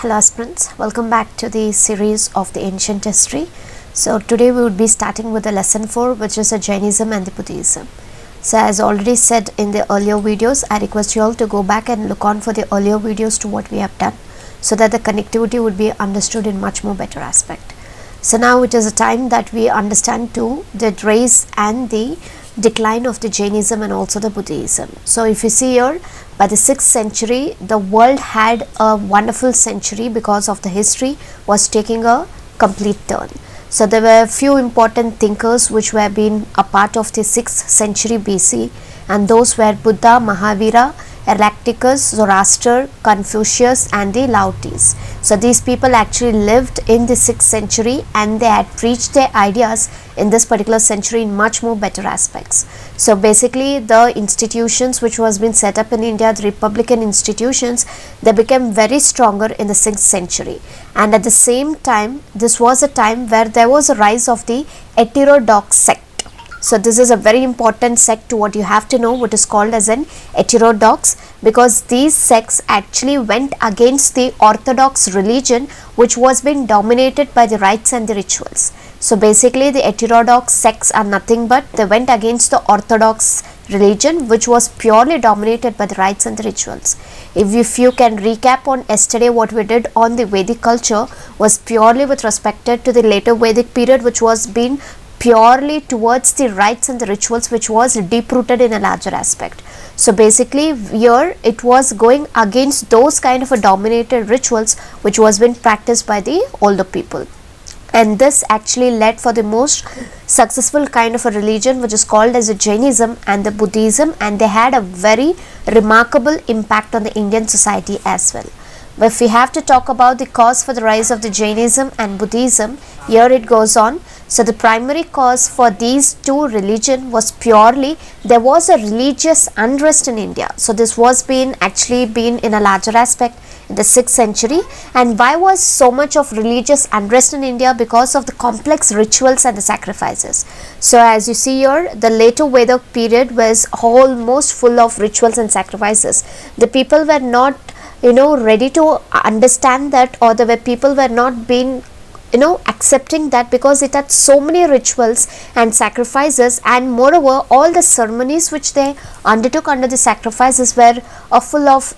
Hello aspirants, welcome back to the series of the ancient history. So today we would be starting with the lesson 4, which is the Jainism and the Buddhism. So as already said in the earlier videos, I request you all to go back and look on for the earlier videos to what we have done, so that the connectivity would be understood in much more better aspect. So now it is a time that we understand too the rise and the decline of the Jainism and also the Buddhism. So if you see here, by the 6th century, the world had a wonderful century because of the history was taking a complete turn. So there were a few important thinkers which were being a part of the 6th century BC, and those were Buddha, Mahavira, Heraclitus, Zoroaster, Confucius and the Laotis. So these people actually lived in the 6th century and they had preached their ideas in this particular century in much more better aspects. So basically the institutions which was been set up in India, the republican institutions, they became very stronger in the 6th century. And at the same time, this was a time where there was a rise of the heterodox sect. So this is a very important sect to what you have to know, what is called as an heterodox, because these sects actually went against the orthodox religion which was being dominated by the rites and the rituals. So basically the heterodox sects are nothing but they went against the orthodox religion which was purely dominated by the rites and the rituals. If you can recap on yesterday, what we did on the Vedic culture was purely with respect to the later Vedic period, which was being purely towards the rites and the rituals which was deep rooted in a larger aspect. So basically here it was going against those kind of a dominated rituals which was being practiced by the older people, and this actually led for the most successful kind of a religion which is called as a Jainism and the Buddhism, and they had a very remarkable impact on the Indian society as well. But if we have to talk about the cause for the rise of the Jainism and Buddhism, here it goes on. So the primary cause for these two religion was purely there was a religious unrest in India. So this was been in a larger aspect in the 6th century. And why was so much of religious unrest in India? Because of the complex rituals and the sacrifices. So as you see here, the later Vedic period was almost full of rituals and sacrifices. The people were not ready to understand that, or the people were not being accepting that, because it had so many rituals and sacrifices, and moreover all the ceremonies which they undertook under the sacrifices were full of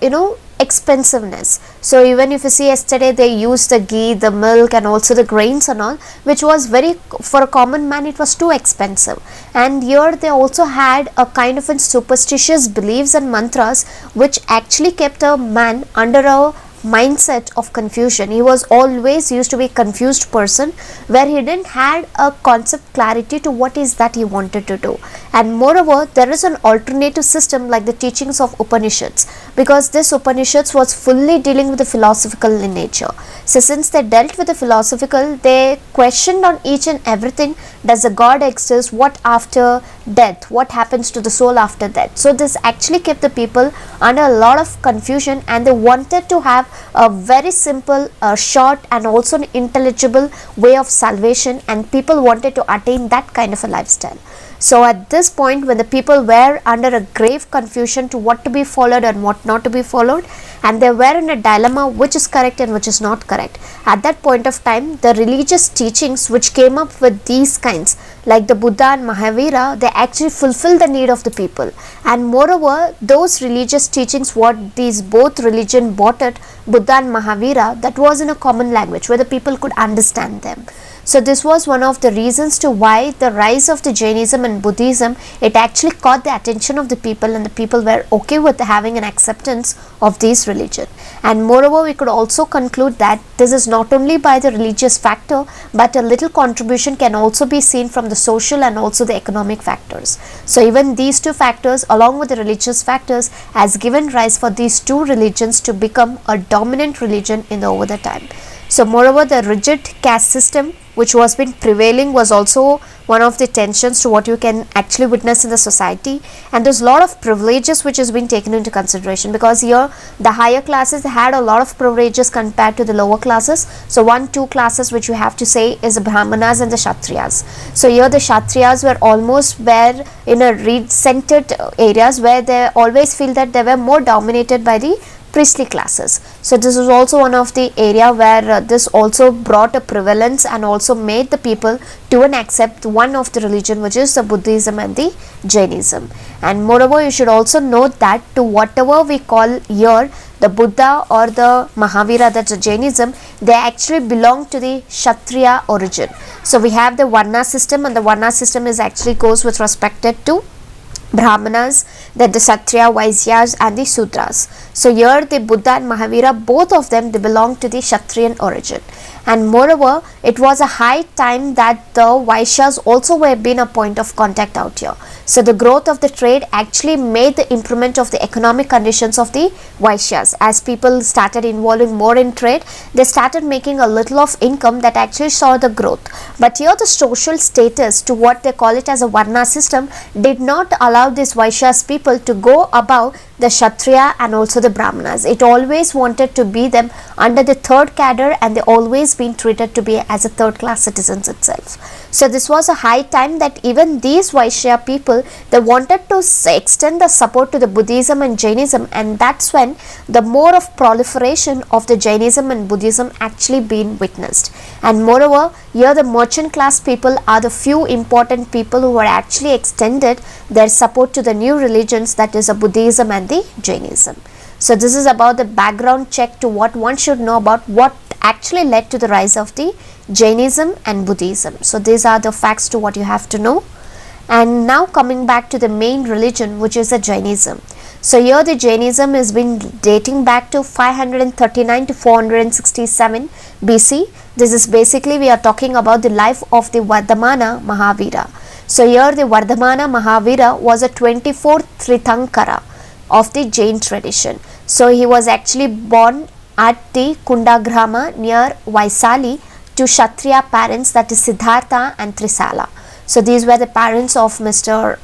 expensiveness. So even if you see yesterday, they used the ghee, the milk and also the grains and all, which was very, for a common man it was too expensive. And here they also had a kind of superstitious beliefs and mantras which actually kept a man under a mindset of confusion. He was always used to be a confused person, where he didn't had a concept clarity to what is that he wanted to do. And moreover, there is an alternative system like the teachings of Upanishads, because this Upanishads was fully dealing with the philosophical in nature. So since they dealt with the philosophical, they questioned on each and everything. Does a God exist? What after death? What happens to the soul after death? So this actually kept the people under a lot of confusion, and they wanted to have a very simple, short and also an intelligible way of salvation, and people wanted to attain that kind of a lifestyle. So at this point, when the people were under a grave confusion to what to be followed and what not to be followed, and they were in a dilemma which is correct and which is not correct, at that point of time the religious teachings which came up with these kinds like the Buddha and Mahavira, they actually fulfill the need of the people. And moreover, those religious teachings, what these both religion brought it, Buddha and Mahavira, that was in a common language where the people could understand them. So this was one of the reasons to why the rise of the Jainism and Buddhism, it actually caught the attention of the people, and the people were okay with having an acceptance of these religion. And moreover, we could also conclude that this is not only by the religious factor, but a little contribution can also be seen from the social and also the economic factors. So even these two factors along with the religious factors has given rise for these two religions to become a dominant religion in the over the time. So moreover, the rigid caste system which was been prevailing was also one of the tensions to what you can actually witness in the society. And there's a lot of privileges which has been taken into consideration, because here the higher classes had a lot of privileges compared to the lower classes. So two classes which you have to say is the Brahmanas and the Kshatriyas. So here the Kshatriyas were in a reed-centered areas where they always feel that they were more dominated by the priestly classes. So this is also one of the area where this also brought a prevalence and also made the people to accept one of the religion, which is the Buddhism and the Jainism. And moreover, you should also note that to whatever we call here the Buddha or the Mahavira, that's the Jainism, they actually belong to the Kshatriya origin. So we have the Varna system, and the Varna system is actually goes with respect to Brahmanas, then the Kshatriya, Vaisyas and the Sudras. So here the Buddha and Mahavira, both of them, they belong to the Kshatriyan origin. And moreover, it was a high time that the Vaishyas also were been a point of contact out here. So the growth of the trade actually made the improvement of the economic conditions of the Vaishyas. As people started involving more in trade, they started making a little of income that actually saw the growth. But here the social status, to what they call it as a Varna system, did not allow these Vaishyas people to go above the Kshatriya and also the Brahmanas. It always wanted to be them under the third cadre, and they always been treated to be as a third class citizens itself. So this was a high time that even these Vaishya people, they wanted to extend the support to the Buddhism and Jainism, and that's when the more of proliferation of the Jainism and Buddhism actually been witnessed. And moreover, here the merchant class people are the few important people who were actually extended their support to the new religions, that is a Buddhism and the Jainism. So this is about the background check to what one should know about what actually led to the rise of the Jainism and Buddhism. So these are the facts to what you have to know. And now coming back to the main religion, which is the Jainism. So here the Jainism has been dating back to 539 to 467 BC. This is basically we are talking about the life of the Vardhamana Mahavira. So here the Vardhamana Mahavira was a 24th Tirthankara of the Jain tradition. So he was actually born at the Kundagrama near Vaisali to Kshatriya parents, that is Siddhartha and Trisala. So these were the parents of Mr.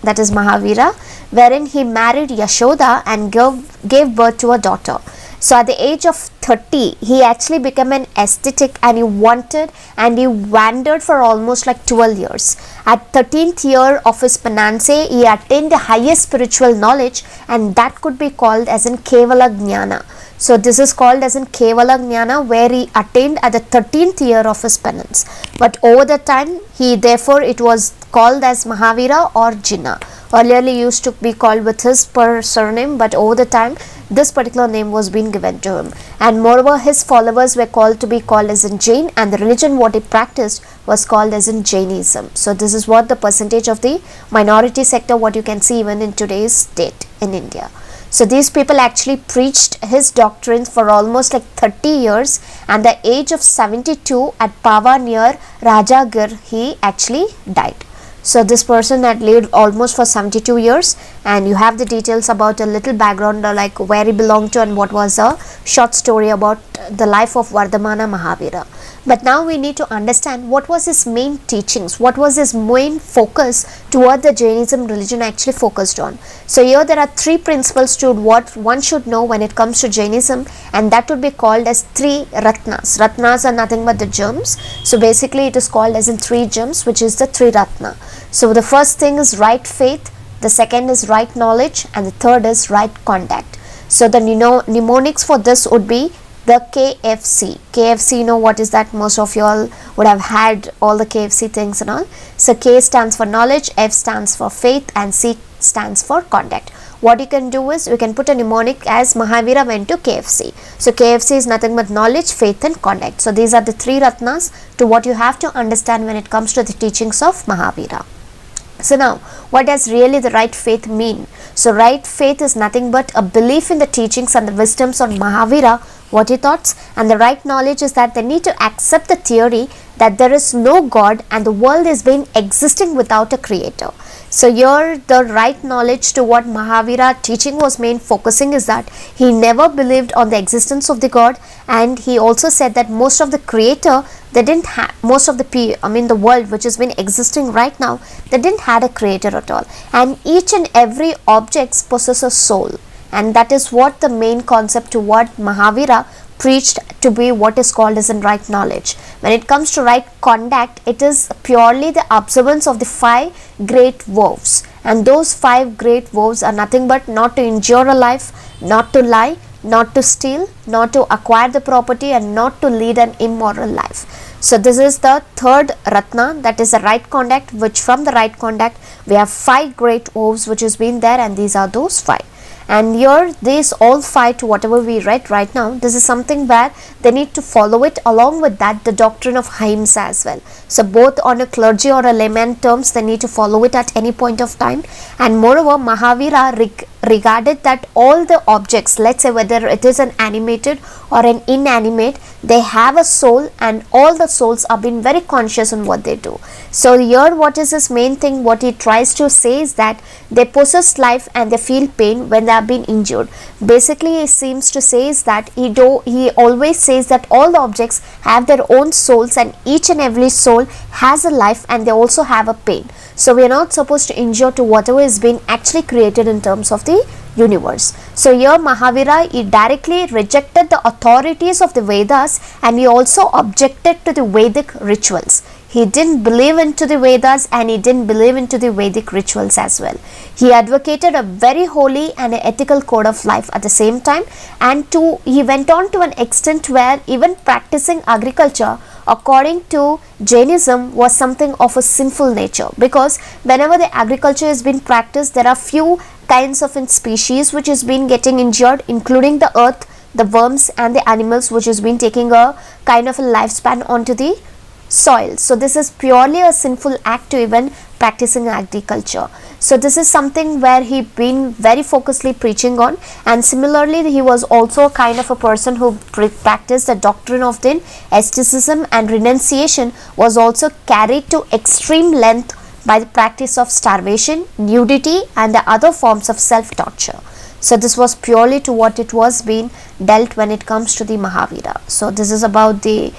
that is Mahavira, wherein he married Yashoda and gave birth to a daughter. So at the age of 30, he actually became an ascetic, and he wandered for almost like 12 years. At 13th year of his penance, he attained the highest spiritual knowledge, and that could be called as in Kevala Jnana. So this is called as in Kevala Jnana, where he attained at the 13th year of his penance. But over the time, therefore it was called as Mahavira or Jinna. Earlier he used to be called with his surname, but over the time this particular name was being given to him. And moreover, his followers were called as in Jain, and the religion what he practiced was called as in Jainism. So this is what the percentage of the minority sector, what you can see even in today's date in India. So these people actually preached his doctrines for almost like 30 years, and at the age of 72 at Pava near Rajagir, he actually died. So this person had lived almost for 72 years, and you have the details about a little background like where he belonged to and what was a short story about the life of Vardhamana Mahavira. But now we need to understand what was his main teachings, what was his main focus to what the Jainism religion actually focused on. So here there are three principles to what one should know when it comes to Jainism, and that would be called as three Ratnas. Ratnas are nothing but the gems. So basically it is called as in three gems, which is the three Ratna. So the first thing is right faith, the second is right knowledge, and the third is right conduct. So the mnemonics for this would be the KFC. KFC, you know what is that? Most of you all would have had all the KFC things and all. So K stands for knowledge, F stands for faith, and C stands for conduct. What you can do is you can put a mnemonic as Mahavira went to KFC. So KFC is nothing but knowledge, faith and conduct. So these are the three Ratnas to what you have to understand when it comes to the teachings of Mahavira. So now, what does really the right faith mean? So right faith is nothing but a belief in the teachings and the wisdoms of Mahavira, what he thought, and the right knowledge is that they need to accept the theory that there is no God and the world is being existing without a creator. So here the right knowledge to what Mahavira teaching was main focusing is that he never believed on the existence of the God, and he also said that most of the creator they didn't have, most of the world which has been existing right now, they didn't had a creator at all, and each and every object possesses a soul, and that is what the main concept to what Mahavira preached to be what is called as in right knowledge. When it comes to right conduct, it is purely the observance of the 5 great vows, and those 5 great vows are nothing but not to injure a life, not to lie, not to steal, not to acquire the property, and not to lead an immoral life. So this is the third Ratna, that is the right conduct, which from the right conduct we have 5 great vows which has been there, and these are those 5. And here these all 5 to whatever we read right now, this is something where they need to follow it. Along with that, the doctrine of Ahimsa as well. So both on a clergy or a layman terms, they need to follow it at any point of time. And moreover, Mahavira regarded that all the objects, let's say whether it is an animated or an inanimate, they have a soul, and all the souls are being very conscious in what they do. So here what is his main thing, what he tries to say is that they possess life and they feel pain when they have been injured. Basically he seems to say is that he always says that all the objects have their own souls, and each and every soul has a life and they also have a pain. So we are not supposed to injure to whatever is being actually created in terms of the universe. So here Mahavira, he directly rejected the authorities of the Vedas, and he also objected to the Vedic rituals. He didn't believe into the Vedas, and he didn't believe into the Vedic rituals as well. He advocated a very holy and ethical code of life at the same time, and he went on to an extent where even practicing agriculture according to Jainism was something of a sinful nature, because whenever the agriculture has been practiced, there are few kinds of species which has been getting injured, including the earth, the worms, and the animals which has been taking a kind of a lifespan onto the soil. So this is purely a sinful act to even practicing agriculture. So this is something where he been very focusedly preaching on, and similarly he was also kind of a person who practiced the doctrine of the asceticism, and renunciation was also carried to extreme length by the practice of starvation, nudity, and the other forms of self-torture. So this was purely to what it was being dealt when it comes to the Mahavira. So this is about the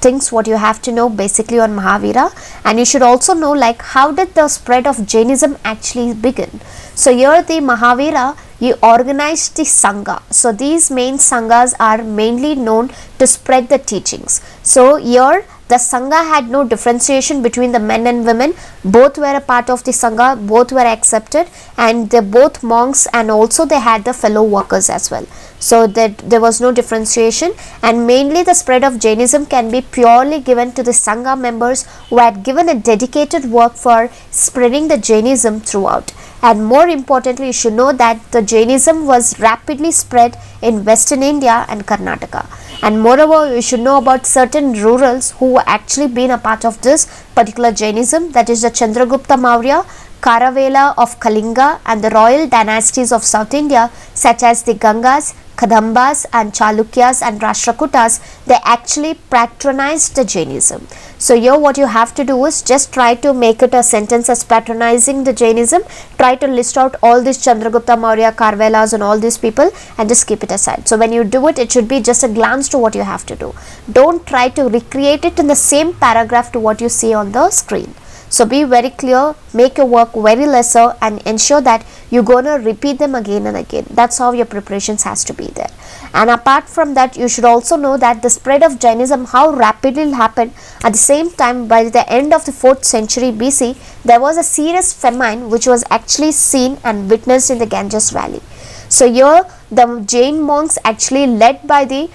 things what you have to know basically on Mahavira. And you should also know like how did the spread of Jainism actually begin. So here the Mahavira, he organized the Sangha. So these main Sanghas are mainly known to spread the teachings. So here the Sangha had no differentiation between the men and women. Both were a part of the Sangha, both were accepted, and they both monks, and also they had the fellow workers as well. So that there was no differentiation, and mainly the spread of Jainism can be purely given to the Sangha members who had given a dedicated work for spreading the Jainism throughout. And more importantly, you should know that the Jainism was rapidly spread in Western India and Karnataka. And moreover, you should know about certain rurals who actually been a part of this particular Jainism, that is the Chandragupta Maurya, Karavela of Kalinga, and the royal dynasties of South India such as the Gangas, Kadambas, and Chalukyas and Rashtrakutas. They actually patronized the Jainism. So here what you have to do is just try to make it a sentence as patronizing the Jainism. Try to list out all these Chandragupta Maurya, Karvelas, and all these people, and just keep it aside. So when you do it, it should be just a glance to what you have to do. Don't try to recreate it in the same paragraph to what you see on the screen. So be very clear, make your work very lesser, and ensure that you're gonna repeat them again and again. That's how your preparations has to be there. And apart from that, you should also know that the spread of Jainism, how rapidly it happened. At the same time, by the end of the 4th century BC, there was a serious famine which was actually seen and witnessed in the Ganges Valley. So here the Jain monks, actually led by the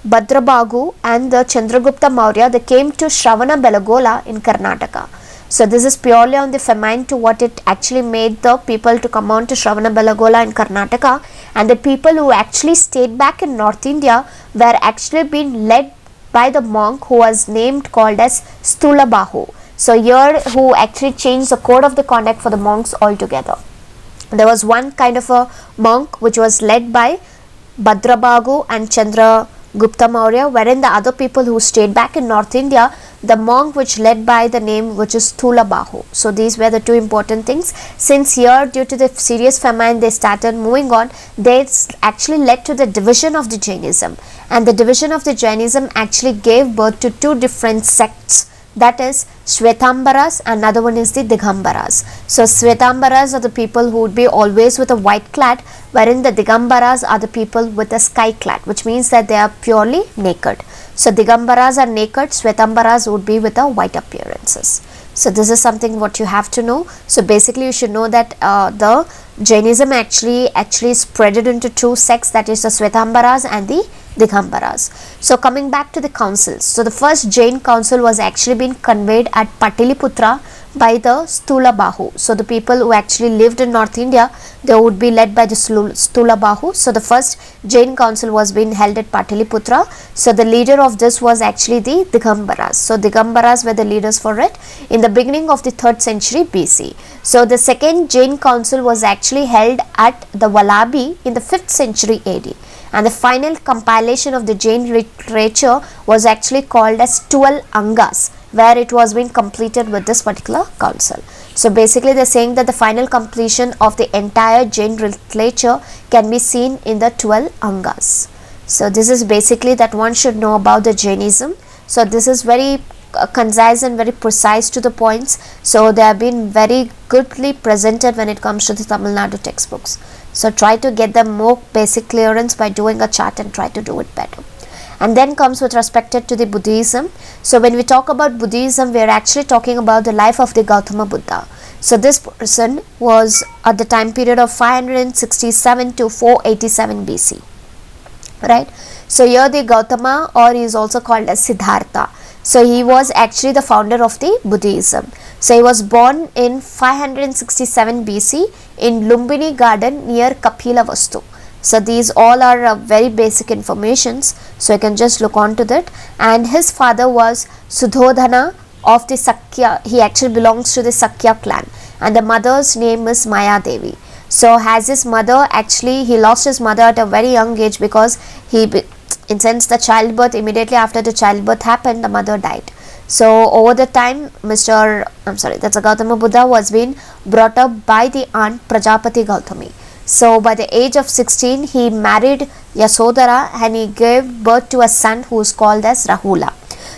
Bhadrabhagu and the Chandragupta Maurya, they came to Shravana Belagola in Karnataka. So this is purely on the famine to what it actually made the people to come on to Shravana Belagola in Karnataka, and the people who actually stayed back in North India were actually being led by the monk who was named called as Stulabahu. So here who actually changed the code of the conduct for the monks altogether. There was one kind of a monk which was led by Bhadrabhagu and Chandragupta Maurya, wherein the other people who stayed back in North India the monk which led by the name which is Thulabahu. So these were the two important things. Since here due to the serious famine they started moving on, they actually led to the division of the Jainism, and the division of the Jainism actually gave birth to two different sects, that is Shvetambaras, and another one is the Digambaras. So Shvetambaras are the people who would be always with a white clad, wherein the Digambaras are the people with a sky clad, which means that they are purely naked. So Digambaras are naked, Shvetambaras would be with a white appearances. So this is something what you have to know. So basically you should know that the Jainism actually spread it into two sects, that is the Shvetambaras and the Digambaras. So coming back to the councils, so the first Jain council was actually being conveyed at Pataliputra by the Stulabahu. So the people who actually lived in North India, they would be led by the Stulabahu. So the first Jain council was being held at Pataliputra. So the leader of this was actually the Digambaras. So Digambaras were the leaders for it in the beginning of the 3rd century BC. So the second Jain council was actually held at the Vallabhi in the 5th century AD. And the final compilation of the Jain literature was actually called as 12 Angas, where it was being completed with this particular council. So basically they are saying that the final completion of the entire Jain literature can be seen in the 12 Angas. So this is basically that one should know about the Jainism. So this is very concise and very precise to the points. So they have been very goodly presented when it comes to the Tamil Nadu textbooks. So try to get them more basic clearance by doing a chart and try to do it better. And then comes with respect to the Buddhism. So when we talk about Buddhism, we are actually talking about the life of the Gautama Buddha. So this person was at the time period of 567 to 487 BC, right? So here the Gautama, or he is also called as Siddhartha. So he was actually the founder of the Buddhism. So he was born in 567 BC in Lumbini garden near Kapilavastu. So these all are very basic informations, so you can just look on to that. And his father was Sudhodhana of the Sakya. He actually belongs to the Sakya clan, and the mother's name is Maya Devi. So has his mother, actually he lost his mother at a very young age, because in sense the childbirth, immediately after the childbirth happened, the mother died. So over the time that's a Gautama Buddha was being brought up by the aunt Prajapati Gautami. So by the age of 16 he married Yasodhara, and he gave birth to a son who is called as Rahula.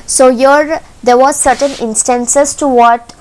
So here there was certain instances to what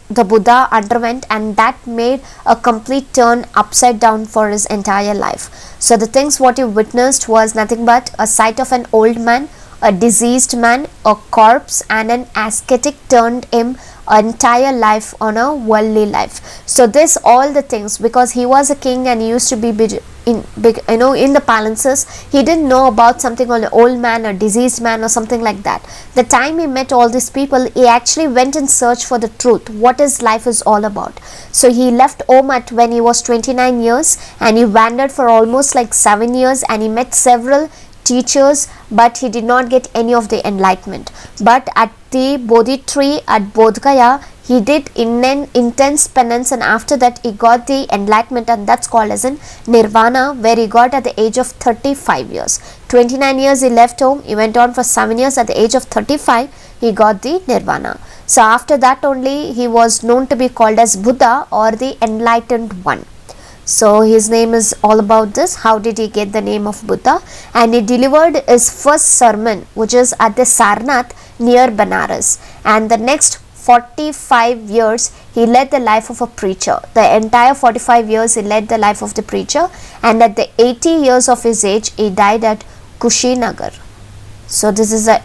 the Buddha underwent, and that made a complete turn upside down for his entire life. So the things what he witnessed was nothing but a sight of an old man, a diseased man, a corpse, and an ascetic turned him entire life on a worldly life. So this all the things, because he was a king and he used to be in the palaces, he didn't know about something on an old man or diseased man or something like that. The time he met all these people, he actually went in search for the truth, what his life is all about. So he left home when he was 29 years, and he wandered for almost like 7 years, and he met several teachers, but he did not get any of the enlightenment. But at the Bodhi tree at Bodh Gaya, he did intense penance, and after that he got the enlightenment, and that's called as in Nirvana, where he got at the age of 35 years. 29 years he left home, he went on for 7 years, at the age of 35 he got the Nirvana. So after that only he was known to be called as Buddha, or the enlightened one. So his name is all about this, how did he get the name of Buddha. And he delivered his first sermon, which is at the Sarnath near Banaras, and the next 45 years he led the life of a preacher. The entire 45 years he led the life of the preacher, and at the 80 years of his age he died at Kushinagar. So this is the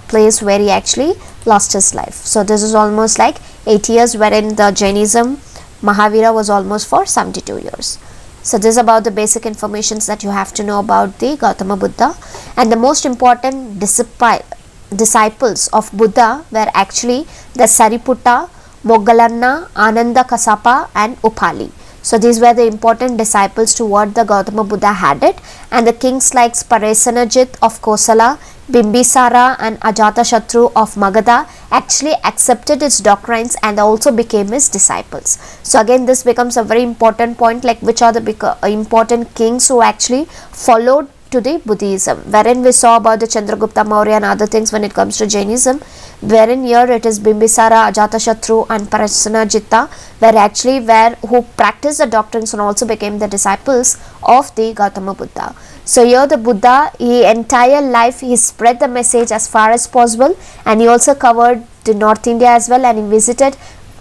place where he actually lost his life. So this is almost like 80 years, wherein the Jainism Mahavira was almost for 72 years. So this is about the basic informations that you have to know about the Gautama Buddha. And the most important disciples of Buddha were actually the Sariputta, Moggallana, Ananda Kassapa, and Upali. So these were the important disciples to what the Gautama Buddha had it. And the kings like Parasenajit of Kosala, Bimbisara, and Ajatashatru of Magadha actually accepted his doctrines and also became his disciples. So again this becomes a very important point, like which are the important kings who actually followed to the Buddhism, wherein we saw about the Chandragupta Maurya and other things when it comes to Jainism, wherein here it is Bimbisara, Ajatashatru and Parasanajitta, where who practiced the doctrines and also became the disciples of the Gautama Buddha. So here the Buddha, he entire life he spread the message as far as possible, and he also covered the North India as well, and he visited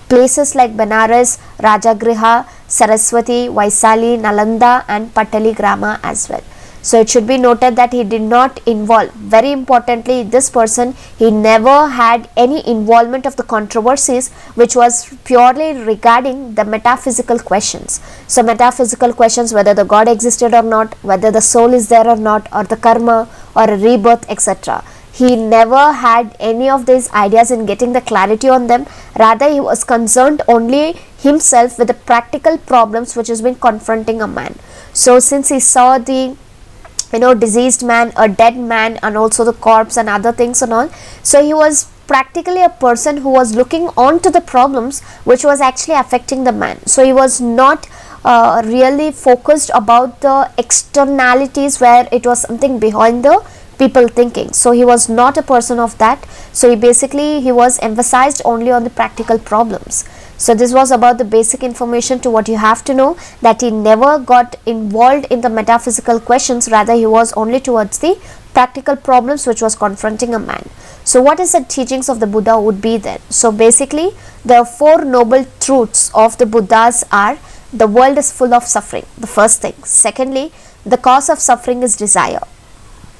places like Banaras, Rajagriha, Saraswati, Vaisali, Nalanda and Patali Grama as well. So it should be noted that he did not involve, very importantly, this person, he never had any involvement of the controversies which was purely regarding the metaphysical questions. So metaphysical questions, whether the God existed or not, whether the soul is there or not, or the karma or a rebirth, etc. He never had any of these ideas in getting the clarity on them. Rather, he was concerned only himself with the practical problems which has been confronting a man. So since he saw the diseased man, a dead man, and also the corpse and other things and all, so he was practically a person who was looking on to the problems which was actually affecting the man. So he was not really focused about the externalities where it was something behind the people thinking. So he was not a person of that. So he was emphasized only on the practical problems. So this was about the basic information to what you have to know, that he never got involved in the metaphysical questions, rather he was only towards the practical problems which was confronting a man. So what is the teachings of the Buddha would be then? So basically the four noble truths of the Buddhas are: the world is full of suffering, the first thing. Secondly, the cause of suffering is desire.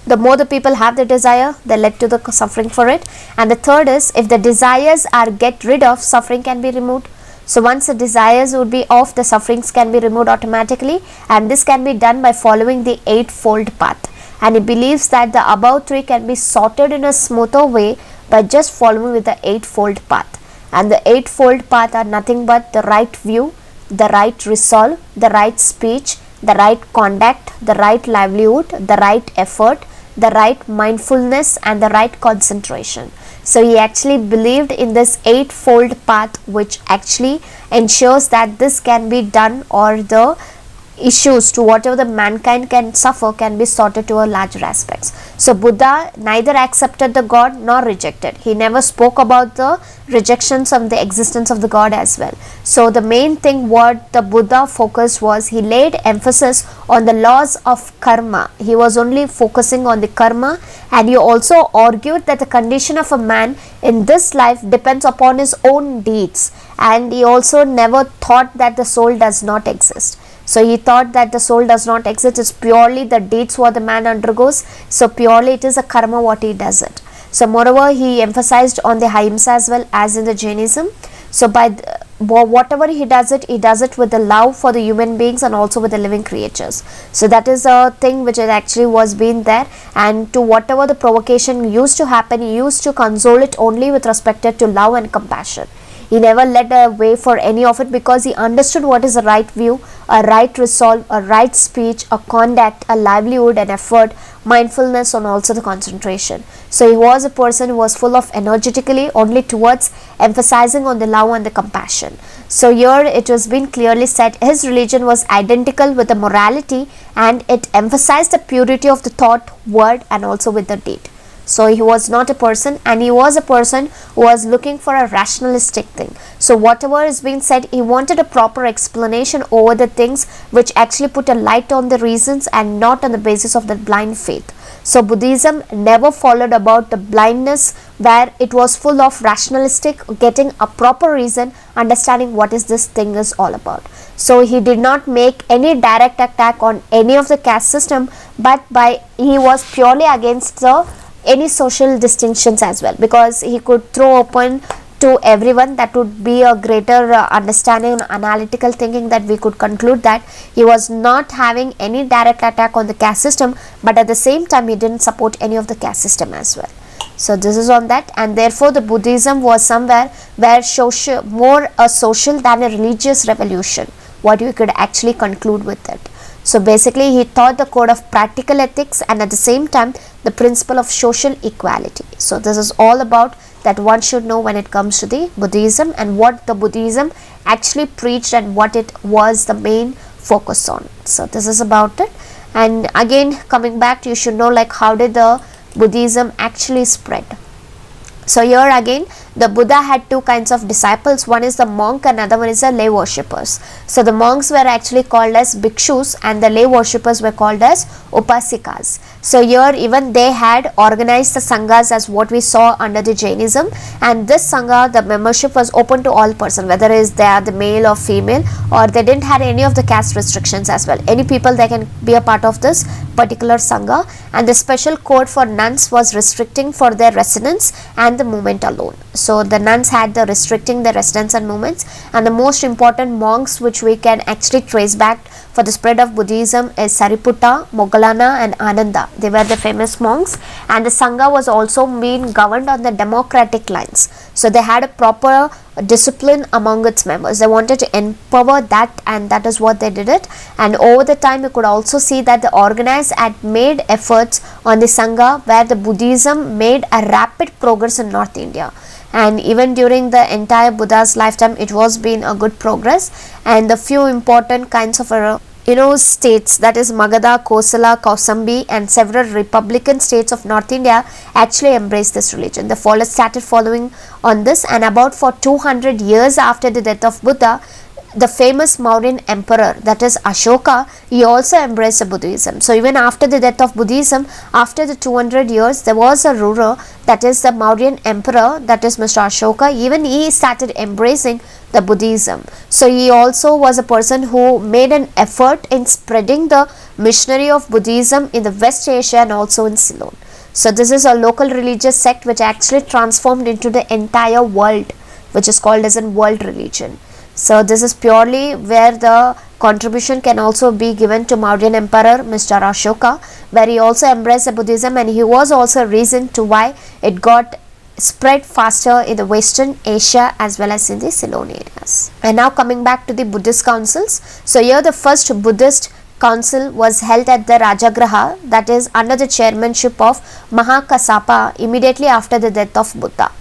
The more the people have the desire, they led to the suffering for it. And the third is, if the desires are get rid of, suffering can be removed. So once the desires would be off, the sufferings can be removed automatically, and this can be done by following the Eightfold Path. And he believes that the above three can be sorted in a smoother way by just following with the Eightfold Path. And the Eightfold Path are nothing but the right view, the right resolve, the right speech, the right conduct, the right livelihood, the right effort, the right mindfulness and the right concentration. So he actually believed in this Eightfold Path, which actually ensures that this can be done, or the issues to whatever the mankind can suffer can be sorted to a larger aspects. So Buddha neither accepted the God nor rejected. He never spoke about the rejections of the existence of the God as well. So the main thing what the Buddha focused was, he laid emphasis on the laws of karma. He was only focusing on the karma, and he also argued that the condition of a man in this life depends upon his own deeds, and he also never thought that the soul does not exist. So he thought that the soul does not exist, it's purely the deeds what the man undergoes. So purely it is a karma what he does it. So moreover, he emphasized on the ahimsa as well as in the Jainism. So by whatever he does it with the love for the human beings and also with the living creatures. So that is a thing which actually was being there, and to whatever the provocation used to happen, he used to console it only with respect to love and compassion. He never led a way for any of it, because he understood what is the right view, a right resolve, a right speech, a conduct, a livelihood, an effort, mindfulness and also the concentration. So he was a person who was full of energetically only towards emphasizing on the love and the compassion. So here it was been clearly said his religion was identical with the morality, and it emphasized the purity of the thought, word and also with the deed. So he was not a person, and he was a person who was looking for a rationalistic thing. So whatever is being said, he wanted a proper explanation over the things which actually put a light on the reasons and not on the basis of the blind faith. So Buddhism never followed about the blindness, where it was full of rationalistic, getting a proper reason, understanding what is this thing is all about. So he did not make any direct attack on any of the caste system, but he was purely against any social distinctions as well, because he could throw open to everyone. That would be a greater understanding and analytical thinking, that we could conclude that he was not having any direct attack on the caste system, but at the same time he didn't support any of the caste system as well. So this is on that, and therefore the Buddhism was somewhere where more a social than a religious revolution, what you could actually conclude with it. So basically he taught the code of practical ethics and at the same time the principle of social equality. So this is all about that one should know when it comes to the Buddhism, and what the Buddhism actually preached and what it was the main focus on. So this is about it. And again, coming back, you should know like how did the Buddhism actually spread. So here again, the Buddha had two kinds of disciples. One is the monk, another one is the lay worshippers. So the monks were actually called as bhikshus and the lay worshippers were called as upasikas. So here even they had organized the sanghas as what we saw under the Jainism, and this sangha, the membership was open to all person, whether they are the male or female, or they didn't have any of the caste restrictions as well. Any people they can be a part of this particular sangha, and the special code for nuns was restricting for their residence and the movement alone. So the nuns had the restricting the residence and movements, and the most important monks which we can actually trace back for the spread of Buddhism is Sariputta, Moggallana and Ananda. They were the famous monks, and the sangha was also being governed on the democratic lines. So they had a proper discipline among its members. They wanted to empower that, and that is what they did it. And over the time you could also see that the organized had made efforts on the sangha where the Buddhism made a rapid progress in North India. And even during the entire Buddha's lifetime it was been a good progress, and the few important kinds of states, that is Magadha, Kosala, Kausambi and several republican states of North India actually embraced this religion. They started following on this, and about for 200 years after the death of Buddha, the famous Mauryan emperor, that is Ashoka, he also embraced Buddhism. So even after the death of Buddhism, after the 200 years, there was a ruler, that is the Mauryan emperor, that is Mr. Ashoka. Even he started embracing the Buddhism. So he also was a person who made an effort in spreading the missionary of Buddhism in the West Asia and also in Ceylon. So this is a local religious sect which actually transformed into the entire world, which is called as a world religion. So this is purely where the contribution can also be given to Mauryan emperor Mr. Ashoka, where he also embraced Buddhism, and he was also a reason to why it got spread faster in the Western Asia as well as in the Ceylon areas. And now coming back to the Buddhist councils. So here the first Buddhist council was held at the Rajagraha, that is under the chairmanship of Mahakassapa immediately after the death of Buddha.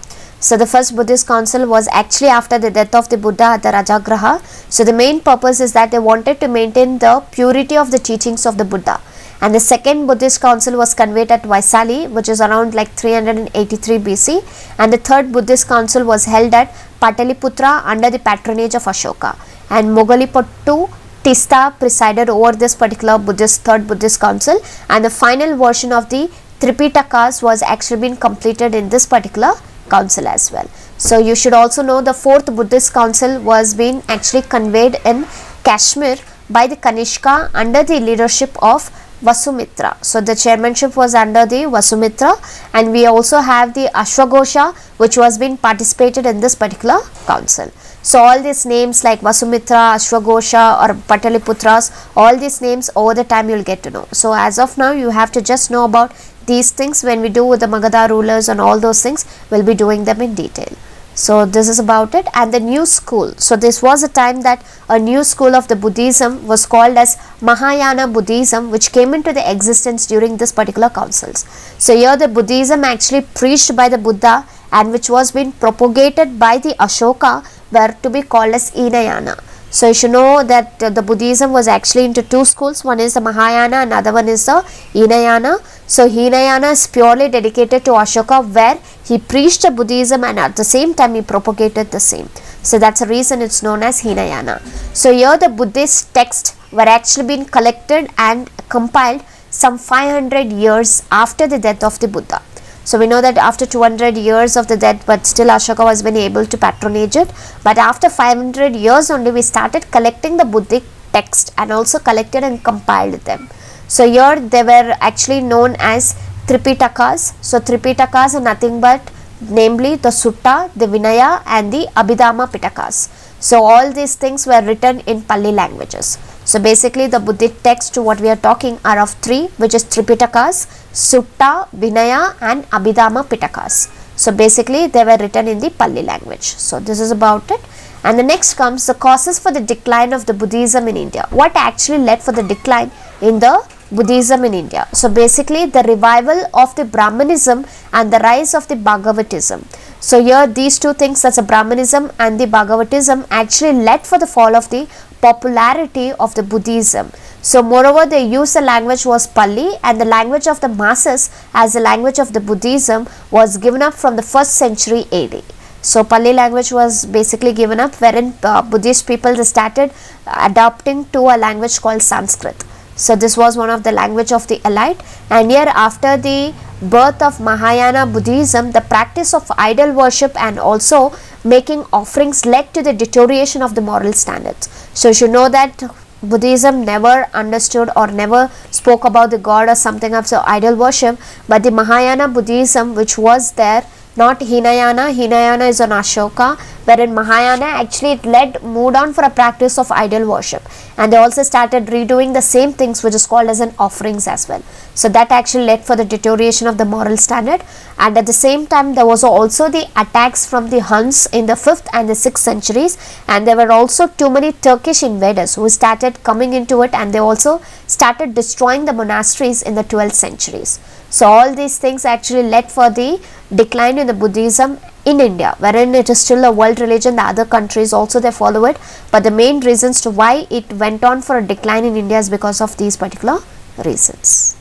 So the first Buddhist council was actually after the death of the Buddha at the Rajagraha. So the main purpose is that they wanted to maintain the purity of the teachings of the Buddha. And the second Buddhist council was convened at Vaisali, which is around like 383 BC. And the third Buddhist council was held at Pataliputra under the patronage of Ashoka. And Moggalipattu Tista presided over this particular third Buddhist council. And the final version of the Tripitakas was actually been completed in this particular council as well. So you should also know the fourth Buddhist council was being actually conveyed in Kashmir by the Kanishka under the leadership of Vasumitra. So the chairmanship was under the Vasumitra, and we also have the Ashwagosha which was being participated in this particular council. So all these names like Vasumitra, Ashwagosha or Pataliputras, all these names over the time you will get to know. So as of now you have to just know about these things. When we do with the Magadha rulers and all those things, we'll be doing them in detail. So this is about it. And the new school. So this was a time that a new school of the Buddhism was called as Mahayana Buddhism, which came into the existence during this particular councils. So here the Buddhism actually preached by the Buddha and which was being propagated by the Ashoka were to be called as Hinayana. So you should know that the Buddhism was actually into two schools. One is the Mahayana, another one is the Hinayana. So Hinayana is purely dedicated to Ashoka, where he preached the Buddhism and at the same time he propagated the same. So that's the reason it's known as Hinayana. So here the Buddhist texts were actually being collected and compiled some 500 years after the death of the Buddha. So we know that after 200 years of the death, but still Ashoka was been able to patronage it. But after 500 years only we started collecting the Buddhic text and also collected and compiled them. So here they were actually known as Tripitakas. So Tripitakas are nothing but namely the Sutta, the Vinaya and the Abhidhamma Pitakas. So all these things were written in Pali languages. So basically the Buddhist text to what we are talking are of three, which is Tripitakas, Sutta, Vinaya and Abhidhamma Pitakas. So basically they were written in the Pali language. So this is about it. And the next comes the causes for the decline of the Buddhism in India. What actually led for the decline in the Buddhism in India? So basically the revival of the Brahmanism and the rise of the Bhagavatism. So here these two things, that's a Brahmanism and the Bhagavatism, actually led for the fall of the popularity of the Buddhism. So moreover, they used the language was Pali, and the language of the masses as the language of the Buddhism was given up from the 1st century AD. So Pali language was basically given up, wherein Buddhist people started adopting to a language called Sanskrit. So this was one of the language of the elite, and here after the birth of Mahayana Buddhism, the practice of idol worship and also making offerings led to the deterioration of the moral standards. So you should know that Buddhism never understood or never spoke about the god or something of the idol worship, but the Mahayana Buddhism, which was there, not Hinayana. Hinayana is on Ashoka, wherein Mahayana actually moved on for a practice of idol worship, and they also started redoing the same things which is called as an offerings as well. So that actually led for the deterioration of the moral standard, and at the same time there was also the attacks from the Huns in the 5th and the 6th centuries, and there were also too many Turkish invaders who started coming into it, and they also started destroying the monasteries in the 12th centuries. So all these things actually led for the decline in the Buddhism in India, wherein it is still a world religion. The other countries also they follow it, but the main reasons to why it went on for a decline in India is because of these particular reasons.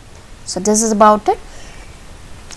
So this is about it.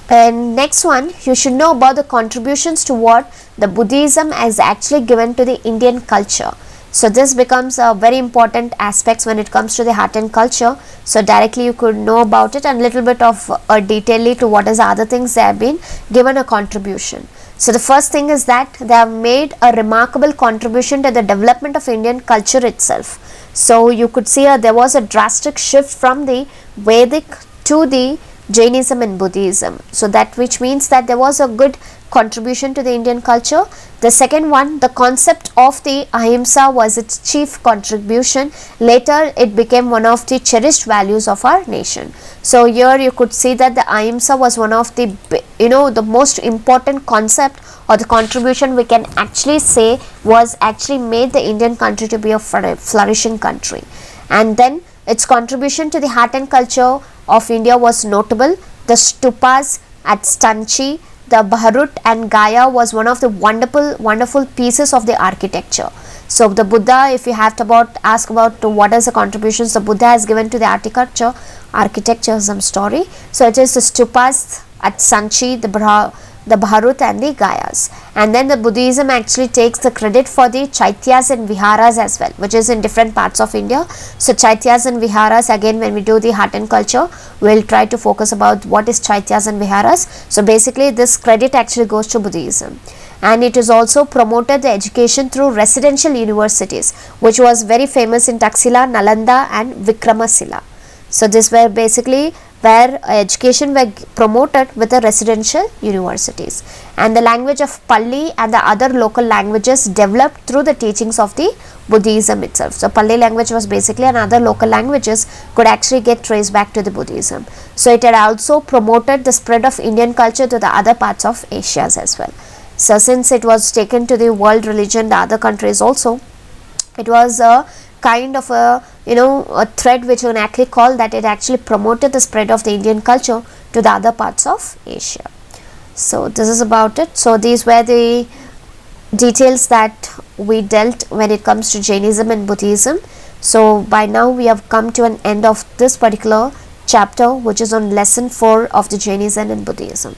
And next one, you should know about the contributions to what the Buddhism has actually given to the Indian culture. So this becomes a very important aspects when it comes to the art and culture. So directly you could know about it, and little bit of a detail to what is the other things they have been given a contribution. So the first thing is that they have made a remarkable contribution to the development of Indian culture itself. So you could see there was a drastic shift from the Vedic to the Jainism and Buddhism. So that which means that there was a good contribution to the Indian culture. The second one, the concept of the ahimsa was its chief contribution. Later it became one of the cherished values of our nation. So here you could see that the ahimsa was one of the the most important concept or the contribution we can actually say was actually made the Indian country to be a flourishing country. And then its contribution to the art and culture of India was notable. The stupas at Stanchi, the Bharut and Gaya was one of the wonderful pieces of the architecture. So the Buddha, if you have to ask about what is the contributions the Buddha has given to the architecture some story. So it is the stupas at Sanchi, the Bharut and the Gayas. And then the Buddhism actually takes the credit for the Chaityas and Viharas as well, which is in different parts of India. So Chaityas and Viharas, again when we do the art and culture, we will try to focus about what is Chaityas and Viharas. So basically this credit actually goes to Buddhism. And it is also promoted the education through residential universities, which was very famous in Taxila, Nalanda and Vikramasila. So this were basically where education were promoted with the residential universities, and the language of Pali and the other local languages developed through the teachings of the Buddhism itself. So Pali language was basically, and other local languages could actually get traced back to the Buddhism. So it had also promoted the spread of Indian culture to the other parts of Asia as well. So since it was taken to the world religion, the other countries also, it was a kind of a thread which you can actually call that it actually promoted the spread of the Indian culture to the other parts of Asia. So this is about it. So these were the details that we dealt when it comes to Jainism and Buddhism. So by now we have come to an end of this particular chapter, which is on lesson 4 of the Jainism and Buddhism.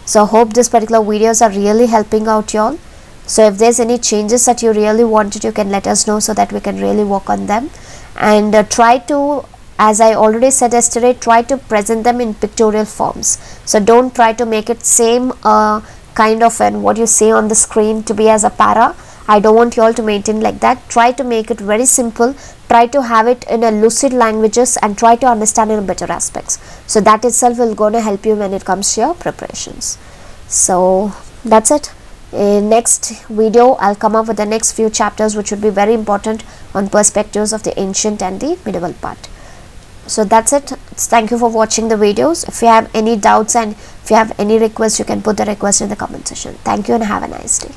So hope this particular videos are really helping out y'all. So if there's any changes that you really wanted, you can let us know so that we can really work on them, and try to, as I already said yesterday, try to present them in pictorial forms. So don't try to make it same kind of and what you see on the screen to be as a para. I don't want you all to maintain like that. Try to make it very simple. Try to have it in a lucid languages and try to understand in better aspects. So that itself will going to help you when it comes to your preparations. So that's it. In next video I'll come up with the next few chapters which would be very important on perspectives of the ancient and the medieval part. So that's it. Thank you for watching the videos. If you have any doubts and if you have any requests, you can put the request in the comment section. Thank you and have a nice day.